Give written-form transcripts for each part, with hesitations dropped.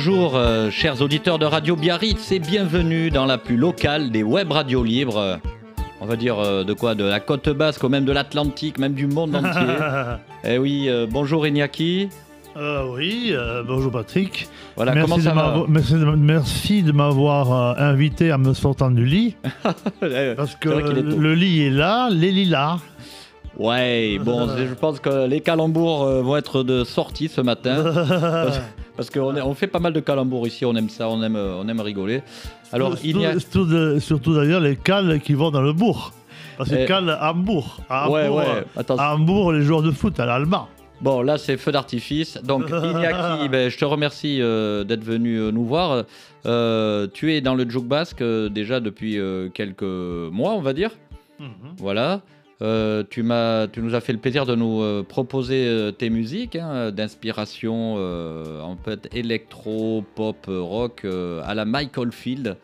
bonjour, chers auditeurs de Radio Biarritz et bienvenue dans la plus locale des web radios libres. On va dire de quoi? De la côte basque ou même de l'Atlantique, même du monde entier. Eh oui, bonjour Iñaki. Oui, bonjour Patrick. Voilà, merci comment ça va? Merci de m'avoir invité en me sortant du lit. Parce que le lit est là, les lilas. Ouais, bon, je pense que les calembours vont être de sortie ce matin. Parce qu'on fait pas mal de calembours ici, on aime ça, on aime rigoler. Alors, surtout d'ailleurs les cales qui vont dans le bourg. Parce que cales à Hambourg. À Hambourg, les joueurs de foot à l'Allemand. Bon, là, c'est feu d'artifice. Donc, Iñaki, je te remercie d'être venu nous voir. Tu es dans le Djouk Basque déjà depuis quelques mois, on va dire. Voilà. Tu nous as fait le plaisir de nous proposer tes musiques d'inspiration en fait électro, pop, rock à la Michael Field.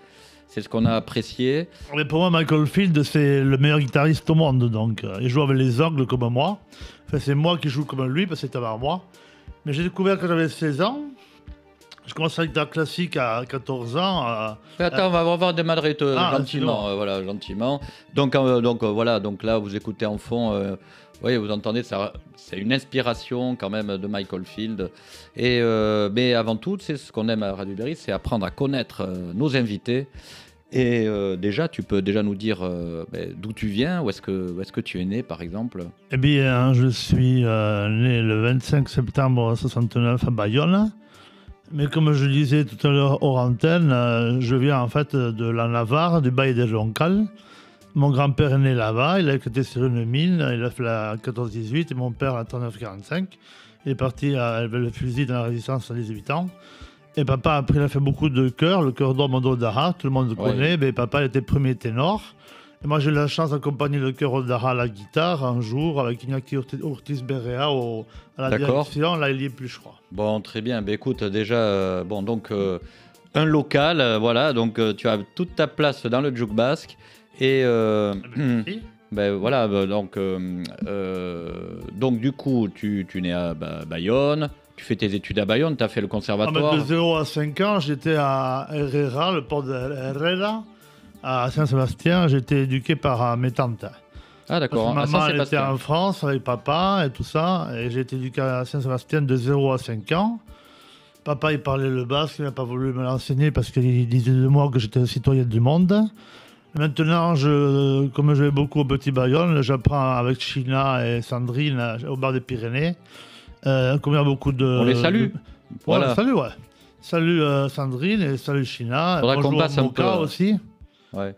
C'est ce qu'on a apprécié. Mais pour moi, Michael Field, c'est le meilleur guitariste au monde. Donc, il joue avec les ongles comme moi. Enfin, c'est moi qui joue comme lui parce que c'est avant moi. Mais j'ai découvert quand j'avais 16 ans. Je commençais avec de la classique à 14 ans. Attends, on va démarrer gentiment. Voilà, gentiment. Donc voilà, donc là, vous écoutez en fond. Oui, vous entendez, ça, c'est une inspiration quand même de Michael Field. Mais avant tout, c'est ce qu'on aime à Radio Biarritz, c'est apprendre à connaître nos invités. Et déjà, tu peux déjà nous dire d'où tu viens, où est-ce que tu es né, par exemple? Eh bien, je suis né le 25 septembre 1969 à Bayonne. Mais comme je disais tout à l'heure hors antenne, je viens en fait de la Navarre, du Bail des Joncal. Mon grand-père est né là-bas, il a été sur une mine, il a fait la 14-18 et mon père la 39-45. Il est parti avec le fusil dans la résistance à 18 ans. Et papa, après, il a fait beaucoup de chœurs, le chœur d'Or Dara, tout le monde le connaît. Mais papa, il était premier ténor. Et moi, j'ai eu la chance d'accompagner le chœur Dara à la guitare un jour avec Iñaki Ortiz Berrea à la direction. Là, il n'y est plus, je crois. Bon, très bien. Écoute, déjà, un local, voilà. Donc, tu as toute ta place dans le Djouk Basque. Et voilà. Donc, du coup, tu nais à Bayonne. Tu fais tes études à Bayonne, tu as fait le conservatoire. De 0 à 5 ans, j'étais à Herrera, le port de Herrera, à Saint-Sébastien. J'étais éduqué par mes tantes. Ah d'accord, à Saint-Sébastien. Maman était en France avec papa et tout ça. Et j'ai été éduqué à Saint-Sébastien de 0 à 5 ans. Papa, il parlait le basque, il n'a pas voulu me l'enseigner parce qu'il disait de moi que j'étais un citoyen du monde. Et maintenant, comme je vais beaucoup au Petit Bayonne, j'apprends avec China et Sandrine au bord des Pyrénées. Comme il y a beaucoup de... On les salue. Voilà. Salut Sandrine et salut China. Faudra qu'on passe un peu aussi. Ouais.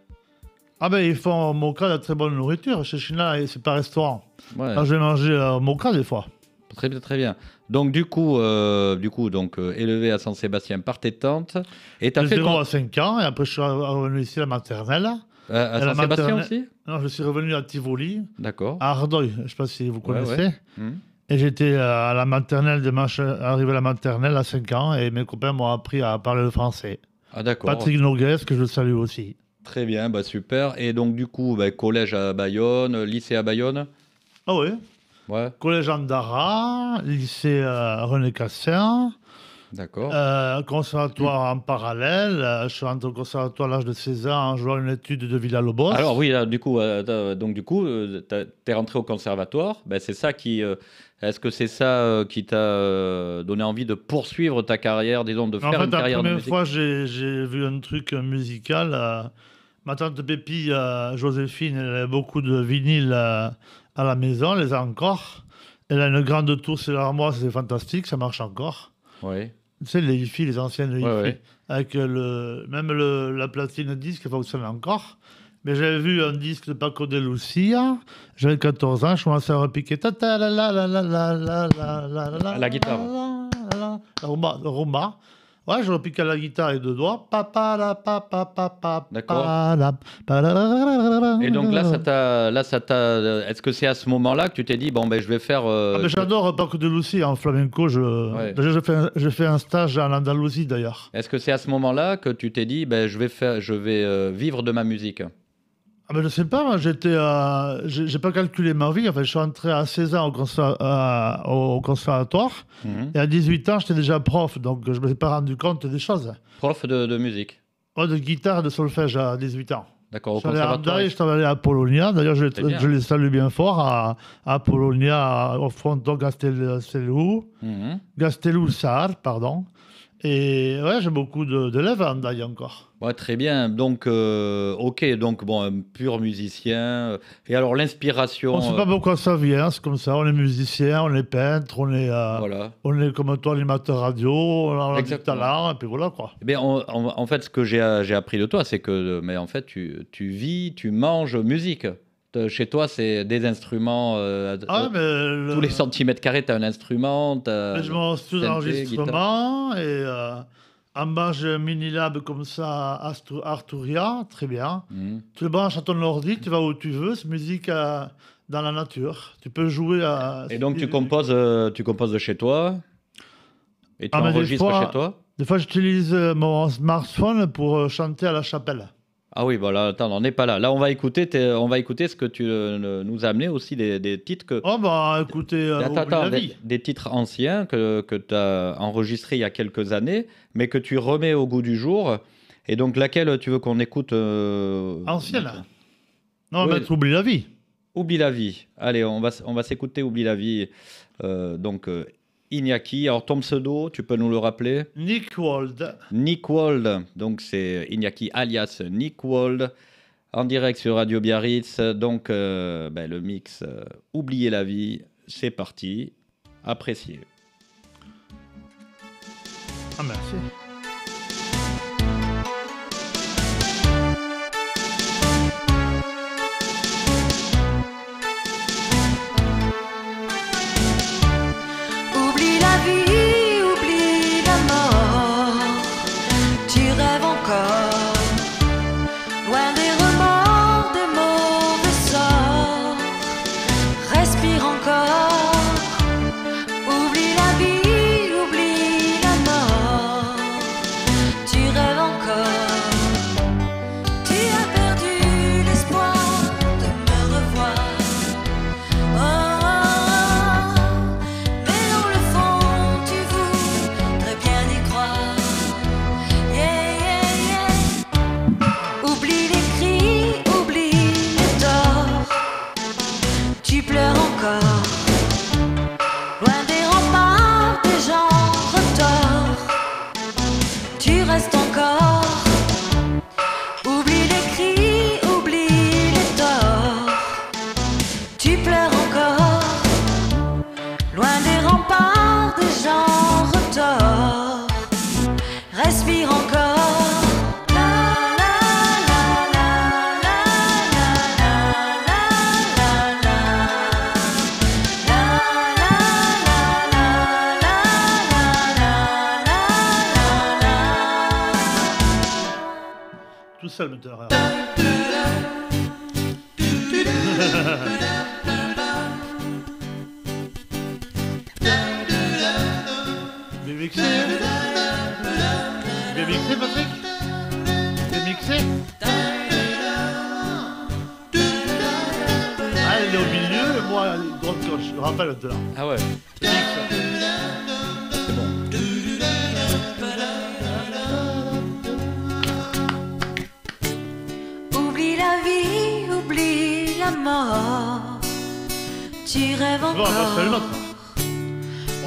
Ah ben ils font au Moka de la très bonne nourriture. Chez China, c'est pas restaurant. Ouais. Alors, je vais manger au Moka des fois. Très bien, très bien. Donc du coup, élevé à Saint-Sébastien par tes tantes. Et de 0 à 5 ans et après je suis revenu ici à la maternelle. À Saint-Sébastien aussi? Non, je suis revenu à Tivoli. D'accord. À Ardeuil, je ne sais pas si vous connaissez. Ouais. Et j'étais à la maternelle, arrivé à la maternelle à 5 ans et mes copains m'ont appris à parler le français. Ah d'accord. Patrick Noguès, que je salue aussi. Très bien, super. Et donc du coup, collège à Bayonne, lycée à Bayonne? Ah oui. Ouais. Collège Andara, lycée René Cassin. D'accord. Conservatoire en parallèle. Je suis rentré au conservatoire à l'âge de 16 ans en jouant une étude de Villa-Lobos. Alors oui, là, du coup, t'es rentré au conservatoire. C'est ça qui... est-ce que c'est ça qui t'a donné envie de poursuivre ta carrière, disons, de faire une carrière de musique? La première fois, j'ai vu un truc musical. Ma tante Pépi, Joséphine, elle avait beaucoup de vinyles à la maison, elle les a encore. Elle a une grande tour sur l'armoire, c'est fantastique, ça marche encore. Oui. Tu sais, les hi-fi, les anciennes hi-fi, ouais. avec même la platine disque fonctionne encore. Mais j'avais vu un disque de Paco de Lucia, j'avais 14 ans, je commençais à repiquer la guitare. Rumba. Ouais, je repique à la guitare avec deux doigts. D'accord. Et donc là, est-ce que c'est à ce moment-là que tu t'es dit, je vais faire... mais j'adore Paco de Lucia en flamenco. Déjà, j'ai fait un stage en Andalousie d'ailleurs. Est-ce que c'est à ce moment-là que tu t'es dit, je vais vivre de ma musique? Ah ben, je sais pas, moi j'ai pas calculé ma vie. Enfin, je suis entré à 16 ans au conservatoire Mhm. et à 18 ans j'étais déjà prof, donc je me suis pas rendu compte des choses. Prof de musique. Moi de guitare et de solfège à 18 ans. D'accord, au Je suis allé à conservatoire. Andaille, je travaillais à Polonia. D'ailleurs, C'est bien. je les salue bien fort à Polonia, au fronton Mhm. Gastelou-Sar, pardon. Et ouais, j'ai beaucoup d'élèves à Andaille encore. Ouais, très bien. Donc, ok, donc bon, un pur musicien. Et alors, l'inspiration. On ne sait pas pourquoi ça vient, c'est comme ça. On est musicien, on est peintre, Voilà. on est comme toi animateur radio, on a du Exactement. talent, et puis voilà quoi. Eh bien, en fait, ce que j'ai appris de toi, c'est que, mais en fait, tu vis, tu manges musique. Chez toi, c'est des instruments. Ah, mais Tous les centimètres carrés, tu as un instrument. mais je m'en suis synthé, d'enregistrement et en bas j'ai un mini lab comme ça à Arturia, très bien. Mhm. Tu le branches à ton ordi, tu vas où tu veux, c'est musique dans la nature. Tu peux jouer à. Et donc, tu composes de chez toi et tu Ah, mais des enregistres fois- chez toi. Des fois, j'utilise mon smartphone pour chanter à la chapelle. Ah oui, voilà, attends, on n'est pas là. Là, on va écouter ce que tu nous as amené aussi, des titres que. Oh, bah écoutez, Attends, oublie la des, vie. des titres anciens que tu as enregistrés il y a quelques années, mais que tu remets au goût du jour. Et donc, laquelle tu veux qu'on écoute Ancienne. maintenant Non, Oui. mais oublie la vie. Oublie la vie. Allez, on va s'écouter Oublie la vie. Donc, Iñaki. Alors, ton pseudo, tu peux nous le rappeler? Nick Wald. Nick Wald. Donc, c'est Iñaki alias Nick Wald. En direct sur Radio Biarritz. Donc, le mix Oublier la vie. C'est parti. Appréciez. Ah, merci. Oublie la vie, oublie la mort. Tu rêves encore, loin des remords, des mauvais sorts. Respire encore. Oublie la vie, oublie la mort. Tu rêves encore. Tu as perdu l'espoir de me revoir. Oh, mais dans le fond, tu voudrais bien y croire. Yeah, yeah, yeah. Oublie les cris, oublie les torts. Tu pleures encore. Loin des remparts, des gens retors. Tu restes encore. Oublie les cris, oublie les torts. Tu pleures encore. Loin des remparts, des gens retors. Respire encore. La, la, la, la, la, la, la, la, la, la. La, la, la, la, la, la, la, la. Tout seul maintenant. Bien mixé. Bien mixé, Patrick. Bien mixé. Ah, il est au milieu, et moi, grande cloche. Je rappelle maintenant. Ah ouais. Mixe. C'est bon. Oublie la vie, oublie la mort. Tu rêves Bon, on va faire une encore. autre.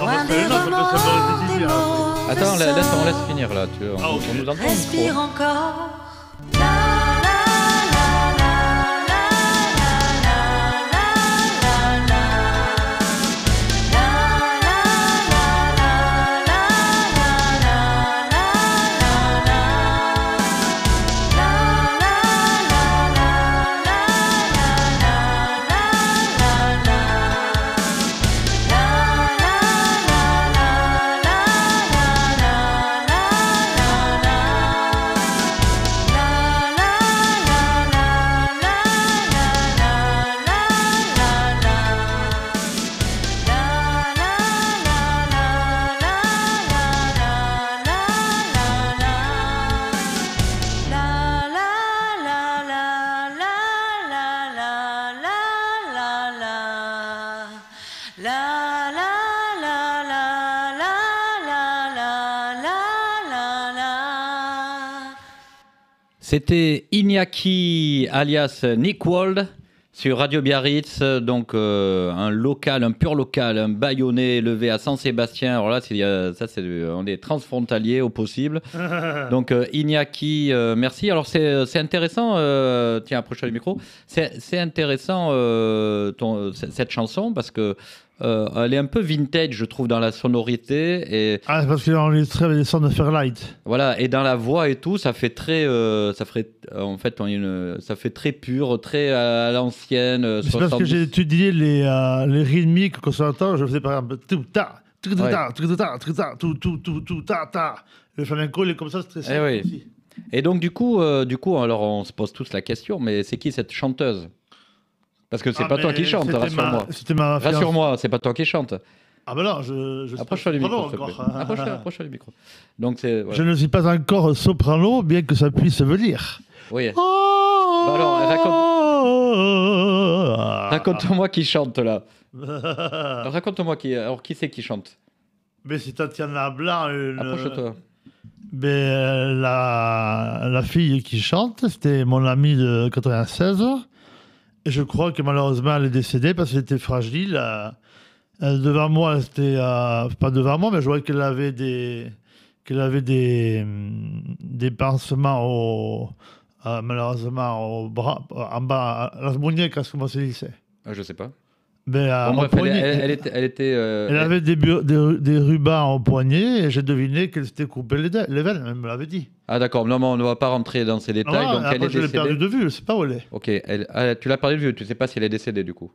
On va Loin faire des une autre parce que ça remords, va des être difficile. mauvais Attends, on sorts. laisse finir là. Ah, ok. On nous entend Respire trop. encore. La, la, la, la, la, la, la, la, la. La, la, la, la, la, la, la, la, la. La, la, la, la, la, la, la, la, la. La, la, la, la, la, la, la, la. La la la la la la la la la la. C'était Iñaki alias Nick Wald sur Radio Biarritz, donc un local, un pur local, un Bayonnais élevé à Saint-Sébastien. Alors là, on est transfrontalier au possible. Donc Iñaki, merci. Alors c'est intéressant, tiens, approche-toi du micro. C'est intéressant cette chanson parce que elle est un peu vintage, je trouve, dans la sonorité. Et Ah, c'est parce qu'il a enregistré avec des sons de Fairlight. voilà, et dans la voix et tout, ça fait très, ça fait très pur, très à l'ancienne. C'est parce que j'ai étudié les rythmiques au conservatoire. Je faisais par exemple tout ta, tout ta, tout ta, tout ta, tout ta, ta. Le flamenco, il est comme ça, c'est très simple oui. aussi. Et donc du coup, alors on se pose tous la question, mais c'est qui cette chanteuse? Parce que c'est pas toi qui chante, rassure-moi. Rassure-moi, c'est pas toi qui chante. Ah ben non, je Approche-toi du micro, s'il te plaît. encore. Approche-toi du micro. Donc c'est. Voilà. Je ne suis pas encore soprano, bien que ça puisse venir. Oui. Oh, Bah alors, raconte-moi qui chante là. Raconte-moi qui. Alors qui c'est qui chante? Mais c'est Tatiana Blanc. Approche-toi. Ben, la fille qui chante, c'était mon amie de 96. Et je crois que malheureusement, elle est décédée parce qu'elle était fragile. Devant moi, elle était. Pas devant moi, mais je vois qu'elle avait des pansements malheureusement au bras, en bas, à la moignac, comment ça se dit? Je sais pas. Ben, Bon, bref, elle était. Elle avait des rubans au poignet et j'ai deviné qu'elle s'était coupé les veines, elle me l'avait dit. Ah d'accord, non mais on ne va pas rentrer dans ces détails. Ah, donc après, elle est je l'ai décédée. perdu de vue, je ne sais pas où elle est. Ok, tu l'as perdu de vue, tu ne sais pas si elle est décédée du coup.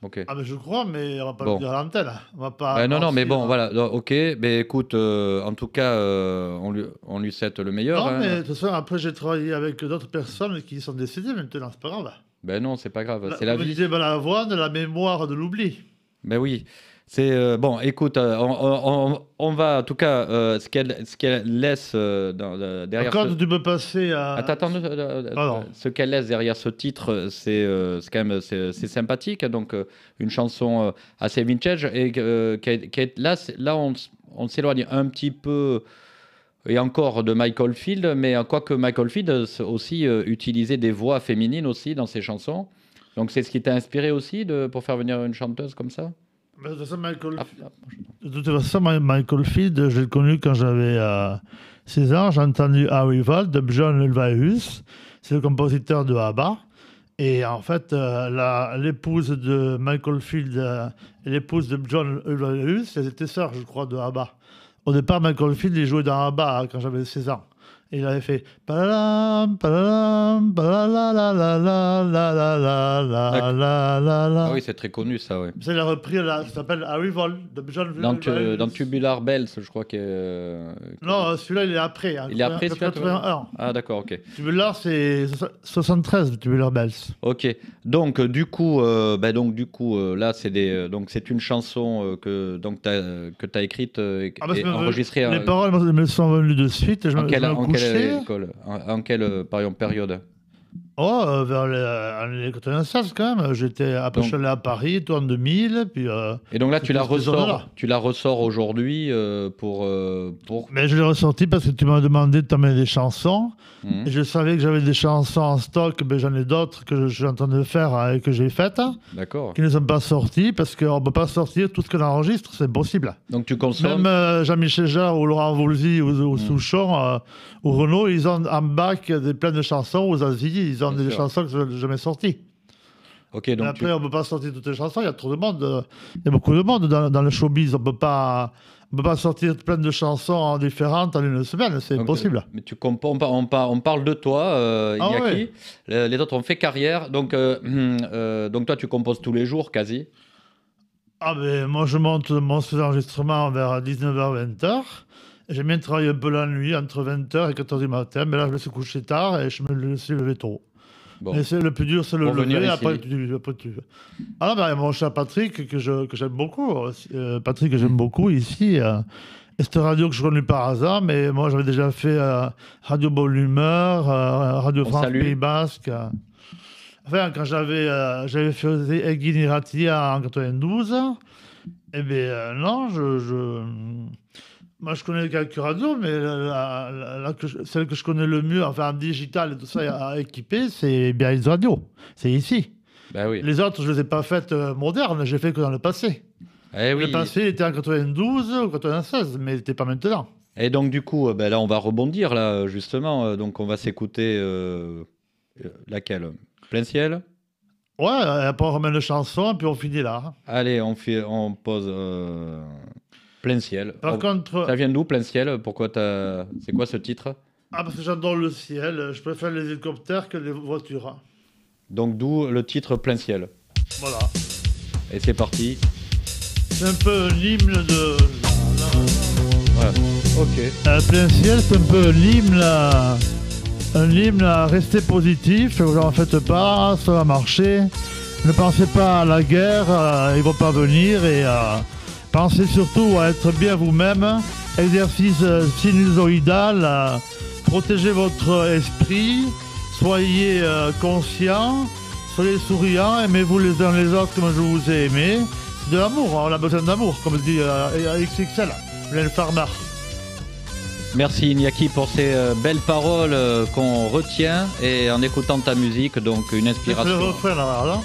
Ok. Ah ben je crois, mais on va pas Bon. le dire à l'antenne. On va pas. Non, mais bon, hein. voilà. Donc, ok, mais écoute, en tout cas, on lui souhaite le meilleur. Non, hein. mais de toute façon, après, j'ai travaillé avec d'autres personnes qui sont décédées maintenant, c'est pas grave. Ben non, c'est pas grave, c'est la Comme vie. disait Balavoine, de la mémoire de l'oubli. Ben oui. C'est bon, écoute, on va en tout cas ce qu'elle laisse derrière. Quand tu me passer à. Attends, Pardon. ce qu'elle laisse derrière ce titre, c'est quand même c'est sympathique. Donc une chanson assez vintage et là on s'éloigne un petit peu et encore de Michael Field, mais quoique Michael Field aussi utilisait des voix féminines aussi dans ses chansons. Donc c'est ce qui t'a inspiré aussi pour faire venir une chanteuse comme ça. De toute façon, Michael Field, je l'ai connu quand j'avais 16 ans. J'ai entendu Arrival de John Ulvaeus. C'est le compositeur de ABBA. Et en fait, l'épouse de Michael Field et l'épouse de John Ulvaeus, elles étaient sœurs, je crois, de ABBA. Au départ, Michael Field, il jouait dans ABBA quand j'avais 16 ans. Et il avait fait palalam, palalam, Ah oui, c'est très connu ça, oui. Ça, il a repris, ça s'appelle Arrival de John Dans Tubular Bells, je crois que. Non, celui-là, il est après. Il est après celui-là 81. Ah d'accord, ok. Tubular, c'est 73, Tubular Bells. Ok. Donc du coup, là, c'est une chanson que t'as écriite et enregistrée. Les paroles me sont venues de suite. En quelle par exemple, période? Vers les 96 quand même. Après, je suis allé à Paris, toi en 2000. Puis, et donc là, tu la ressors aujourd'hui pour. Mais je l'ai ressorti parce que tu m'as demandé de t'amener des chansons. Et je savais que j'avais des chansons en stock, mais j'en ai d'autres que je suis en train de faire et que j'ai faites. D'accord. Qui ne sont pas sorties parce qu'on ne peut pas sortir tout ce qu'on enregistre, c'est impossible. Donc tu consommes. Même Jean-Michel Jarre ou Laurent Voulzy ou Souchon ou Renaud, ils ont en bac plein de chansons. Aux Asie, ils ont des chansons que je n'ai jamais sorties. Ok, donc après, on ne peut pas sortir toutes les chansons, il y a trop de monde. Il y a beaucoup de monde dans le showbiz. On ne peut pas sortir plein de chansons différentes en une semaine, c'est impossible. Mais on parle de toi, Iñaki. Ouais. Les autres ont fait carrière, donc toi tu composes tous les jours quasi. Ah ben moi je monte mon studio d'enregistrement vers 19h-20h. J'aime bien travailler un peu la nuit, entre 20h et 4h du matin, mais là je me suis couché tard et je me suis levé tôt. Bon. Mais le plus dur, c'est le lever, après tu... Ah non, ben, mon cher Patrick, que j'aime beaucoup, Patrick que j'aime beaucoup ici, et cette radio que je connais par hasard, mais moi j'avais déjà fait Radio Bonne Humeur, Radio France Pays Basque. Enfin, quand j'avais fait Guinée-Ratia en 92, eh bien, non, moi, je connais quelques radios, mais celle que je connais le mieux, enfin, en digital et tout ça, à équiper, c'est bien les radios. C'est ici. Ben oui. Les autres, je ne les ai pas faites modernes, j'ai fait que dans le passé. Eh oui. Le passé, il était en 92 ou 96, mais il n'était pas maintenant. Et donc, du coup, ben là, on va rebondir, là, justement. Donc, on va s'écouter laquelle? Plein ciel? Ouais, après, on remet une chanson, puis on finit là. Allez, on pose Plein ciel. Par contre... Ça vient d'où, Plein ciel? C'est quoi ce titre? Ah, parce que j'adore le ciel. Je préfère les hélicoptères que les voitures. Donc, d'où le titre Plein ciel. Voilà. Et c'est parti. C'est un peu un hymne de... Voilà. Ok. Plein ciel, c'est un peu un hymne à rester positif. Vous en faites pas, ça va marcher. Ne pensez pas à la guerre, ils vont pas venir. Et pensez surtout à être bien vous-même. Exercice sinusoïdal. Protégez votre esprit. Soyez conscients. Soyez souriants. Aimez-vous les uns les autres comme je vous ai aimé. C'est de l'amour, on a besoin d'amour, comme dit XXL, Mylène Farmer. Merci Iñaki pour ces belles paroles qu'on retient et en écoutant ta musique, donc une inspiration. C'est le refrain là.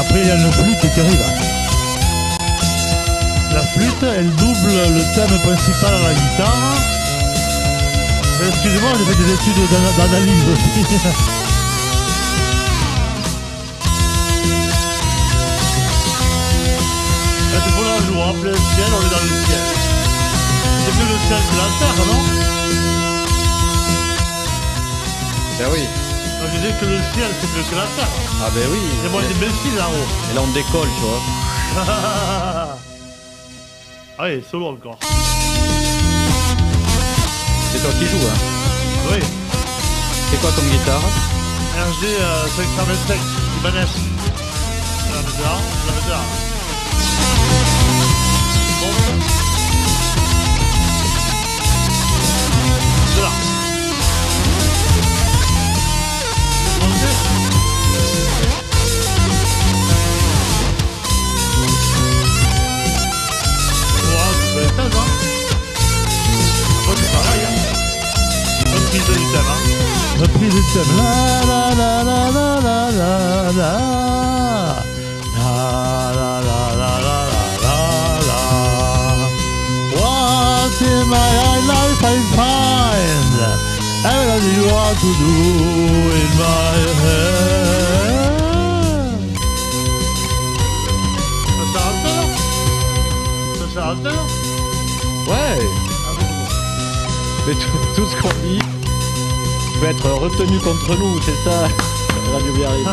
Après, il y a une flûte qui arrive. La flûte, elle double le thème principal à la guitare. Excusez-moi, j'ai fait des études d'analyse aussi. Là, c'est pour la jour, en plein ciel, on est dans le ciel. C'est plus le ciel que la terre, non? Ben oui. Je disais que le ciel, c'est plus que la terre. Ah ben oui. C'est moins d'imbéciles là-haut. Et là on décolle, tu vois. Allez, solo encore. C'est toi qui joues, hein? Oui. C'est quoi comme guitare? RG 525, Ibanez. Je la mets là. Bon. C'est là. Reprise du thème. La la la la la la la la. La la la la la la la. What in my life I find everything you want to do in my head. Ça s'arrête là? Ouais. Mais tout ce qu'on dit peut être retenu contre nous, c'est ça, Radio Biarritz.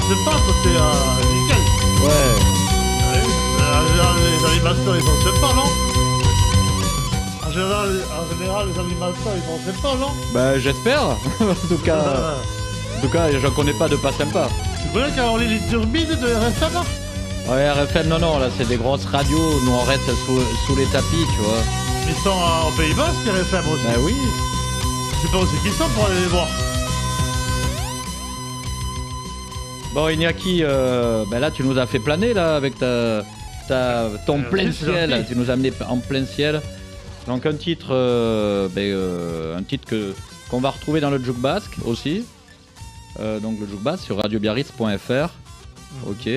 C'est pas côté nickel. Ouais. Les animateurs, ils sont sympas, non? En général, les animateurs, ils sont sympas, non? Bah j'espère. En tout cas, j'en connais pas de pas sympa. Tu connais Caroline les turbines de RFM? Ouais, RFM, non, là c'est des grosses radios, nous on reste sous les tapis, tu vois. Ils sont au Pays Basque, RFM aussi. Bah oui. Je sais pas où c'est qu'ils sont pour aller les voir. Bon, Iñaki, là tu nous as fait planer là avec ton plein ciel, gentil. tu nous as amené en plein ciel. Donc un titre, qu'on va retrouver dans le Jouk Basque aussi. Donc le Jouk Basque sur radiobiarritz.fr. Ok.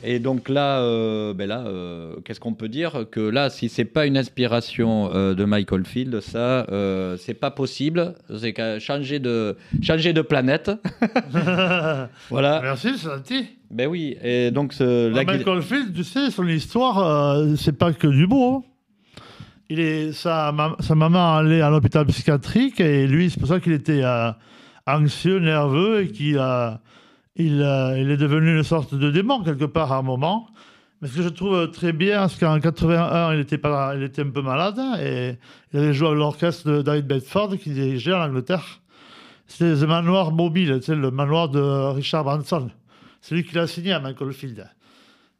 Et donc là, qu'est-ce qu'on peut dire? Que là, si c'est pas une inspiration de Michael Field, ça, c'est pas possible. C'est qu'à changer de planète. Voilà. Merci, c'est gentil. Ben oui. Et donc Michael Field, tu sais, son histoire, c'est pas que du beau. Sa maman allait à l'hôpital psychiatrique et lui, c'est pour ça qu'il était anxieux, nerveux et qu'il il est devenu une sorte de démon quelque part à un moment. Mais ce que je trouve très bien, c'est qu'en 81, il était un peu malade et il avait joué à l'orchestre de David Bedford qui dirigeait en Angleterre. C'était The Manoir Mobile, tu sais, le manoir de Richard Branson. C'est lui qui l'a signé à Michael Field.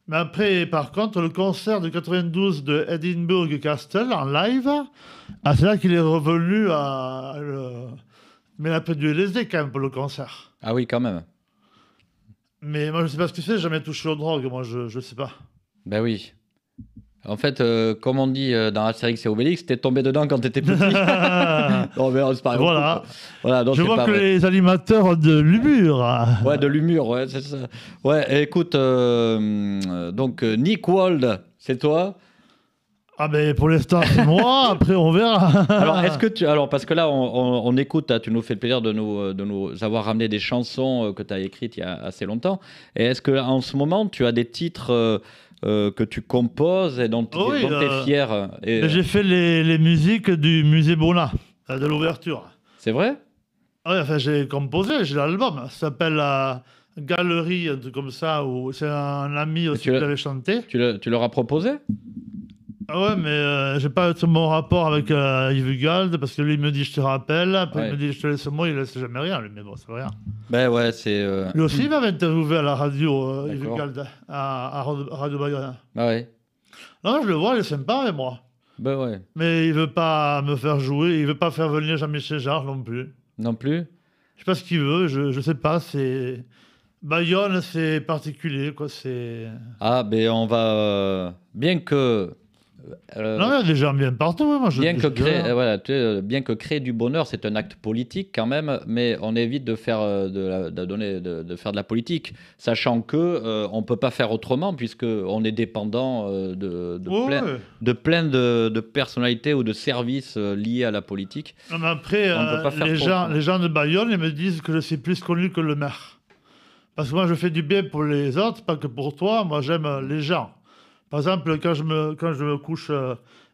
Mais après, par contre, le concert de 92 de Edinburgh Castle en live, c'est là qu'il est revenu mais il a pris du LSD quand même pour le concert. Ah oui, quand même. Mais moi, je sais pas ce que c'est, j'ai jamais touché aux drogues, moi, je sais pas. Ben oui. En fait, comme on dit dans Astérix et Obélix, t'es tombé dedans quand t'étais petit. Non, mais c'est pas Voilà. Voilà, donc je c'est vois pas que vrai. les animateurs ont de l'humour. Ouais, de l'humour, ouais, c'est ça. Ouais, écoute, donc Nick Wald, c'est toi? Ah ben pour l'instant c'est moi, après on verra. Alors parce que là on écoute, tu nous fais le plaisir de nous avoir ramené des chansons que tu as écrites il y a assez longtemps. Et est-ce que en ce moment tu as des titres que tu composes et dont tu es fier? J'ai fait les musiques du musée Bonnat, de l'ouverture. C'est vrai? Oui, enfin j'ai composé, j'ai l'album, ça s'appelle Galerie, un truc comme ça, où c'est un ami aussi qui l'avait chanté. Tu leur as proposé? Ah ouais, mais j'ai pas mon rapport avec Yves Gald, parce que lui il me dit je te rappelle, après il me dit je te laisse moi, il laisse jamais rien, lui, mais bon, c'est rien. Ben ouais, c'est. Lui aussi il m'avait interviewé à la radio, Yves Gald, à Radio Bayonne. Ah ouais. Non, je le vois, il est sympa avec moi. Ben ouais. Mais il veut pas me faire jouer, il veut pas faire venir Jean-Michel Jarre non plus. Non plus? Je sais pas ce qu'il veut, je sais pas, c'est. Bayonne, c'est particulier, quoi, c'est. Ah, ben on va. Bien que. Non, il y a des gens bien partout. Moi, bien que créer du bonheur, c'est un acte politique quand même, mais on évite de faire de faire de la politique, sachant que on peut pas faire autrement puisque on est dépendant de plein de personnalités ou de services liés à la politique. Non, mais après, les gens de Bayonne, ils me disent que je suis plus connu que le maire. Parce que moi, je fais du bien pour les autres, pas que pour toi. Moi, j'aime les gens. Par exemple, quand je me couche,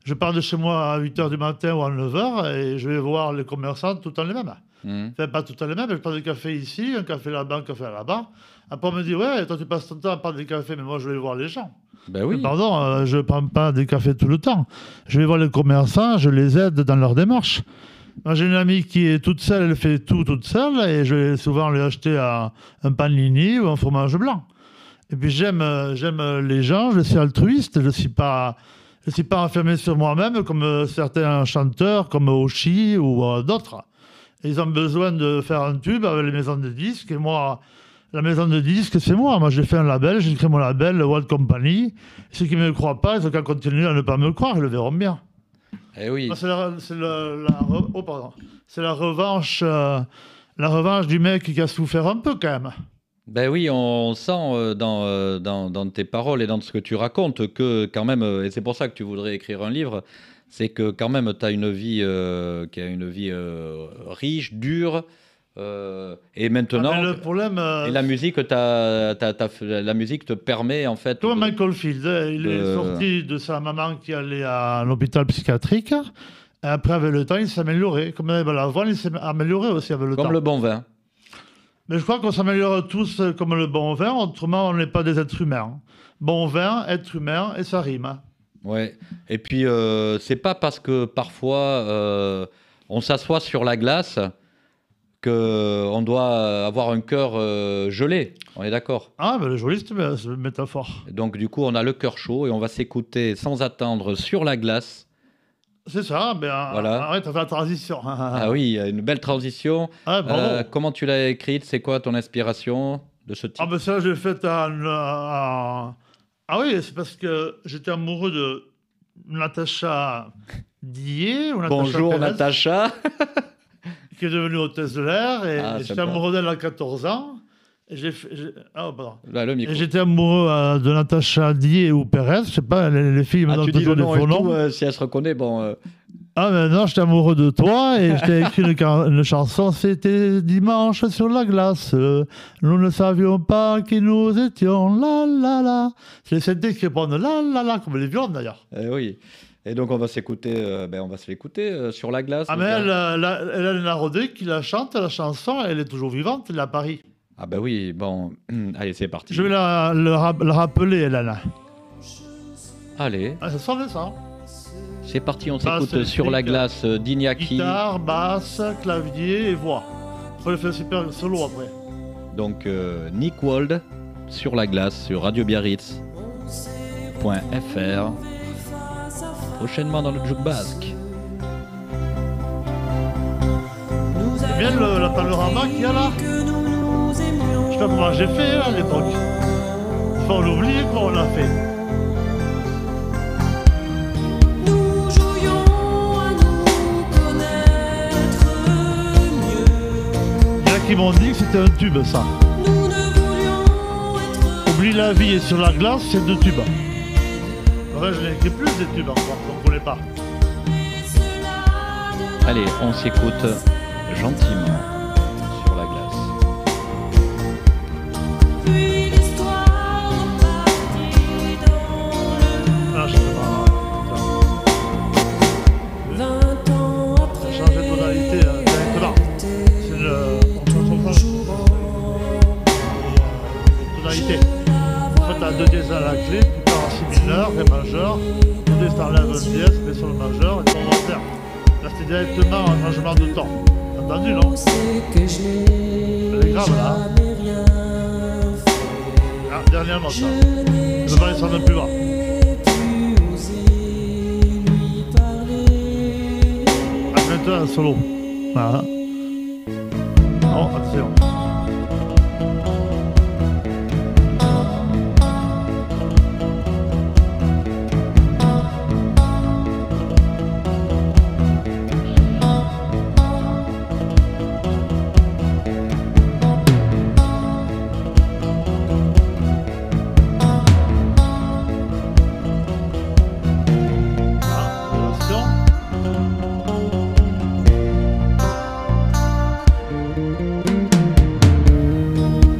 je pars de chez moi à 8h du matin ou à 9h et je vais voir les commerçants tout le temps les mêmes. Enfin, pas tout le temps les mêmes, mais je prends des cafés ici, un café là-bas, un café là-bas. Après, on me dit, ouais, toi, tu passes ton temps à prendre des cafés, mais moi, je vais voir les gens. Ben oui. Mais pardon, je ne prends pas des cafés tout le temps. Je vais voir les commerçants, je les aide dans leur démarche. Moi, j'ai une amie qui est toute seule, elle fait tout toute seule et je vais souvent lui acheter un panini ou un fromage blanc. Et puis j'aime les gens, je suis altruiste, je ne suis pas enfermé sur moi-même comme certains chanteurs, comme Oshi ou d'autres. Ils ont besoin de faire un tube avec les maisons de disques. Et moi, la maison de disques, c'est moi. Moi, j'ai fait un label, j'ai créé mon label, le World Company. Ceux qui ne me croient pas, ils ont qu'à continuer à ne pas me croire, ils le verront bien. Eh oui. C'est la revanche du mec qui a souffert un peu quand même. Ben oui, on sent dans tes paroles et dans ce que tu racontes que quand même, et c'est pour ça que tu voudrais écrire un livre, c'est que quand même tu as une vie qui a une vie riche, dure, et maintenant, le problème, et la musique, la musique te permet en fait. Comme Michael Field, il est sorti de sa maman qui allait à l'hôpital psychiatrique. Et après, avec le temps, il s'est amélioré. Comme la voix, il s'est amélioré aussi avec le temps. Comme le bon vin. Mais je crois qu'on s'améliore tous comme le bon vin, autrement on n'est pas des êtres humains. Bon vin, être humain, et ça rime. Ouais. Et puis, c'est pas parce que parfois on s'assoit sur la glace qu'on doit avoir un cœur gelé. On est d'accord? Ah, ben, joli cette métaphore. Donc, du coup, on a le cœur chaud et on va s'écouter sans attendre Sur la glace. C'est ça, ben, Voilà. arrête, t'as fait la transition. Ah oui, une belle transition. Ah, bravo. Comment tu l'as écrite? C'est quoi ton inspiration de ce type? Ah, ben ça, j'ai fait Ah oui, c'est parce que j'étais amoureux de Natacha Dié. Ou Natacha Bonjour Pérez, Natacha. qui est devenue hôtesse de l'air. Et Ah, j'étais sympa. amoureux d'elle à 14 ans. Et pardon. Là, le micro. Et j'étais amoureux de Natacha Dié ou Pérez. Je sais pas, les filles me Ah, donnent tu dis toujours le des nom et faux tout, noms. si elle se reconnaît, bon. Ah, mais non, j'étais amoureux de toi et je t'ai écrit une chanson. C'était dimanche sur la glace. Nous ne savions pas qui nous étions. La la la. C'est les synthés qui répondent la la la, comme les violons d'ailleurs. Oui. Et donc on va s'écouter, on va se l'écouter sur la glace. Ah, mais Hélène Rodé qui la chante, la chanson, elle est toujours vivante, elle est à Paris. Ah ben oui, bon, allez c'est parti. Je vais la rappeler, Hélène. Allez, Ah, ça sonne ça. c'est parti, on Basse s'écoute sur la électrique, glace d'Iñaki. Guitare, basse, clavier et voix. Après, elle fait un super solo après. Donc Nick Wald sur la glace sur radiobiarritz.fr. Prochainement dans le Juke Basque. C'est bien la panorama qu'il y a là. Je sais pas comment j'ai fait à l'époque. Faut l'oublier comment on l'a fait. Nous jouions à nous connaître mieux. Il y en a qui m'ont dit que c'était un tube ça. Nous ne voulions être Oublie la vie et sur la glace, c'est 2 tubes. Ouais, je n'ai écrit plus des tubes encore qu'on ne connaît pas. cela de Allez, on s'écoute gentiment sur la glace. puis l'histoire repartit dans Ah, je sais pas. le 20 ans après. Changer de modalité directement. C'est le. Tonalité. En fait, t'as 2 dièses à la clé, tu pars en si mineur, ré majeur, 2 dièses t'enlèves un dièse, ré sol majeur, et ton refaire. Là, c'est directement un changement de temps. T'as entendu, non? C'est que je n'ai Elle est grave, là. jamais rien fait. Ah, dernièrement, ça. Je n'ai Je vais pas descendre plus bas. jamais pu oser lui parler. Ah, maintenant, un solo. Voilà. Oh, attention.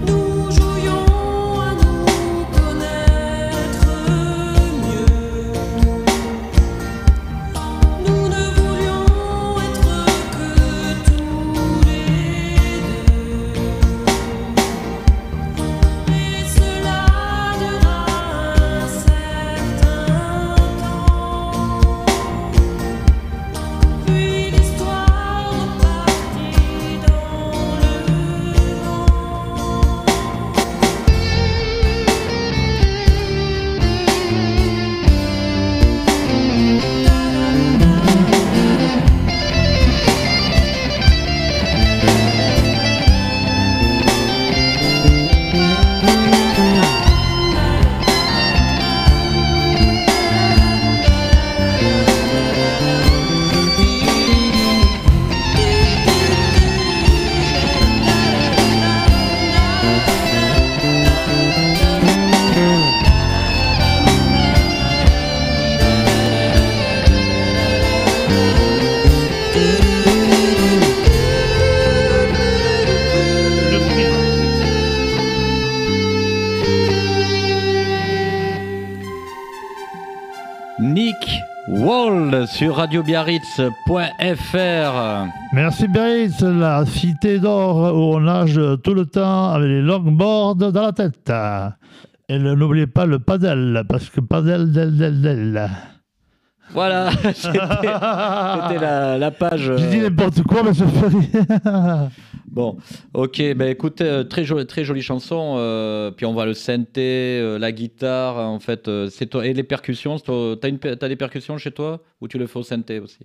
Nous jouions à nous connaître mieux. Nous ne voulions être que tous les deux. Et cela dura un certain temps. Puis l'histoire repartit dans le vent. Le prix. Nick Wald sur radiobiarritz.fr. Merci Biarritz, la cité d'or où on nage tout le temps avec les longboards dans la tête. Et n'oubliez pas le padel, parce que padel, del. Voilà, c'était la page. J'ai dit n'importe quoi, mais ça fait rire. Bon, ok, ben écoute, très jolie chanson. Puis on voit le synthé, la guitare, en fait, c'est toi et les percussions. T'as des percussions chez toi ou tu le fais au synthé aussi?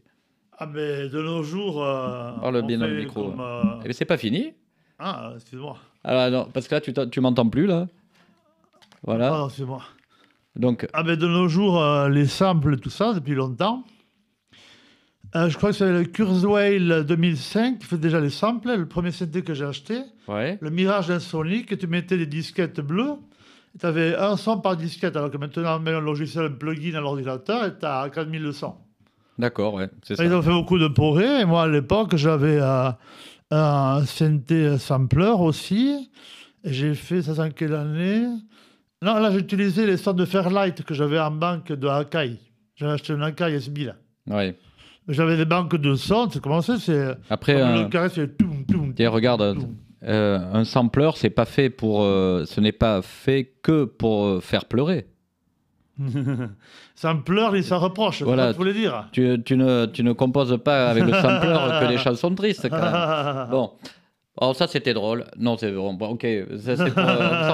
Ah, mais de nos jours. Parle on bien dans le fait micro. comme, Eh ben, c'est pas fini. Ah, excuse-moi. Alors non, parce que là tu m'entends plus là. Voilà. Pardon, excuse-moi. Donc Ah, mais de nos jours, les samples, tout ça, depuis longtemps. Je crois que c'est le Kurzweil 2005 qui fait déjà les samples, le premier synthé que j'ai acheté. ouais. Le Mirage d'un Sonic, tu mettais des disquettes bleues. Tu avais un son par disquette, alors que maintenant, on met un logiciel, un plugin à l'ordinateur et tu as 4000 sons. D'accord, ouais, c'est ça. Ils ont fait beaucoup de progrès. Et moi, à l'époque, j'avais un synthé sampler aussi. Et j'ai fait, ça c'est en quelle année? Non, là, j'ai utilisé les sons de Fairlight que j'avais en banque de Akai. J'avais acheté un Akai SB, là. Ouais. J'avais des banques de sons, c'est comment c'est Après, comme le carré, c'est toum, toum, tiens, regarde, toum. un sampler, c'est pas fait pour, ce n'est pas fait que pour faire pleurer. Ça me pleure et ça reproche, Voilà. c'est ça que je voulais dire. Tu ne composes pas avec le sampler que des chansons tristes, quand même. Bon. Alors ça c'était drôle. Non c'est bon, ok. Ça, c'est pour,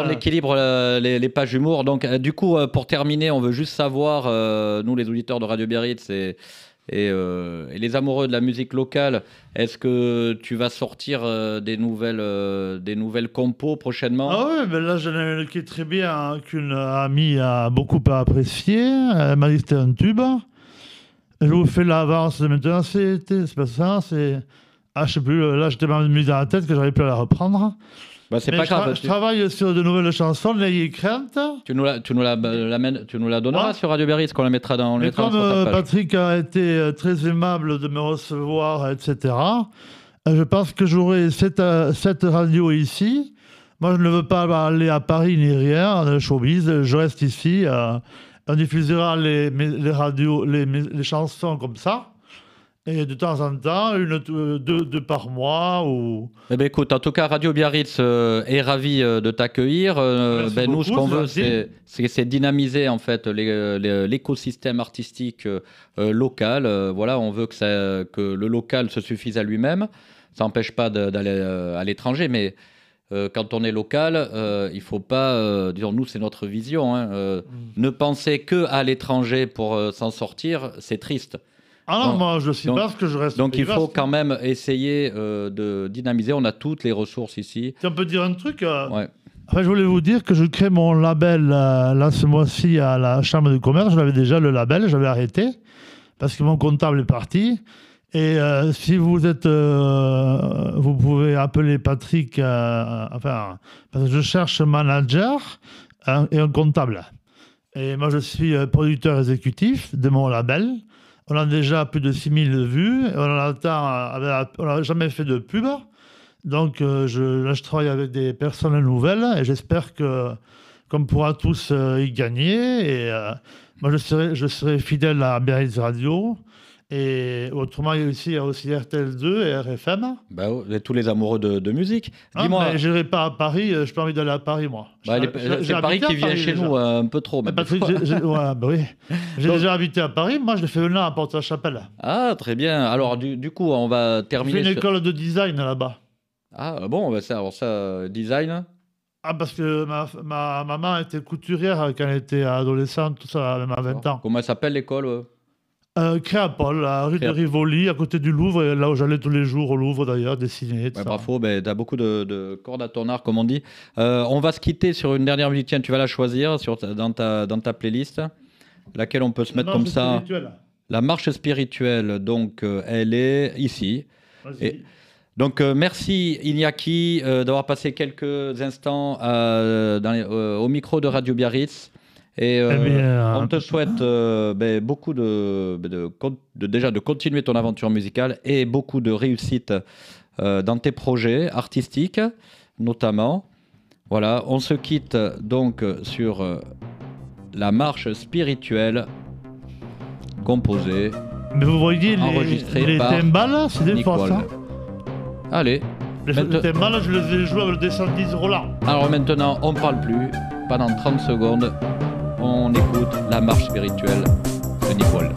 on équilibre les pages humour. Donc du coup pour terminer, on veut juste savoir nous les auditeurs de Radio Biarritz et les amoureux de la musique locale, est-ce que tu vas sortir des nouvelles compos prochainement? Ah oui, mais là j'en ai une qui est très bien, qu'une amie a beaucoup apprécié. Elle m'a dit que c'était un tube. Je vous fais l'avance de maintenant, c'est pas ça, c'est... Ah, je sais plus, là j'étais mis dans la tête que j'arrivais plus à la reprendre. Bah, c'est Mais pas grave. je travaille sur de nouvelles chansons, n'ayez crainte. Tu nous la donneras Ouais. sur Radio Biarritz, qu'on la mettra on le Mais mettra comme sur ta page. Patrick a été très aimable de me recevoir, etc., je pense que j'aurai cette radio ici. Moi, je ne veux pas aller à Paris ni rien, dans le showbiz. Je reste ici. On diffusera les radios, les chansons comme ça. Et de temps en temps, deux par mois. Ou... Eh ben, écoute, en tout cas, Radio Biarritz est ravi de t'accueillir. Merci Nous, beaucoup, ce qu'on veut, c'est c'est dynamiser en fait l'écosystème artistique local. Voilà, on veut que le local se suffise à lui-même. Ça n'empêche pas d'aller à l'étranger, mais quand on est local, il ne faut pas, disons, nous, c'est notre vision. Ne penser que à l'étranger pour s'en sortir, c'est triste. Ah non, Donc- moi, je suis donc- basque, je reste. Donc il pays faut basque. quand même essayer de dynamiser. On a toutes les ressources ici. Si on peut dire un truc. Ouais. Enfin, je voulais vous dire que je crée mon label là ce mois-ci à la Chambre de commerce. J'avais déjà le label, j'avais arrêté parce que mon comptable est parti. Et si vous êtes, vous pouvez appeler Patrick, enfin, parce que je cherche un manager et un comptable. Et moi, je suis producteur exécutif de mon label. On a déjà plus de 6000 vues. On n'a jamais fait de pub. Donc, là, je travaille avec des personnes nouvelles et j'espère qu'on pourra tous y gagner. Et moi, je serai fidèle à Biarritz Radio. Et autrement, il y a aussi RTL2 et RFM. Bah, tous les amoureux de musique. Ah, Dis-moi, mais je n'irai pas à Paris. Je n'ai pas envie d'aller à Paris, moi. c'est Paris qui vient chez nous un peu trop. Mais même. Patrick, ouais, bah oui. J'ai Donc- déjà habité à Paris. Moi, je l'ai fait venir à Porte-la-Chapelle. Ah, très bien. Alors, du coup, on va J'ai fait terminer une sur... école de design là-bas. Ah, bon, bah, alors ça, design. Ah, parce que ma maman était couturière quand elle était adolescente, tout ça, même à 20 ans. Comment elle s'appelle l'école Créapol, à rue de Créapol. Rivoli, à côté du Louvre, et là où j'allais tous les jours au Louvre d'ailleurs, dessiner. Tout Ouais, ça. bravo, tu as beaucoup de cordes à ton arc, comme on dit. On va se quitter sur une dernière musique. Tiens, tu vas la choisir dans ta playlist, laquelle on peut se mettre Non, comme c'est ça. spirituel. La marche spirituelle, donc, elle est ici. Vas-y. Et- Donc, merci Iñaki d'avoir passé quelques instants au micro de Radio Biarritz. Et Eh bien, on te souhaite beaucoup déjà de continuer ton aventure musicale et beaucoup de réussite dans tes projets artistiques, notamment. Voilà, on se quitte donc sur la marche spirituelle composée. Mais vous voyez, enregistré les par timbales, c'est des Nicole. forces. Hein. Allez. Les Maintenant- timbales, je les ai joués avec le 210 Roland. Alors maintenant, on parle plus. Pendant 30 secondes, on écoute la marche spirituelle de Nicole.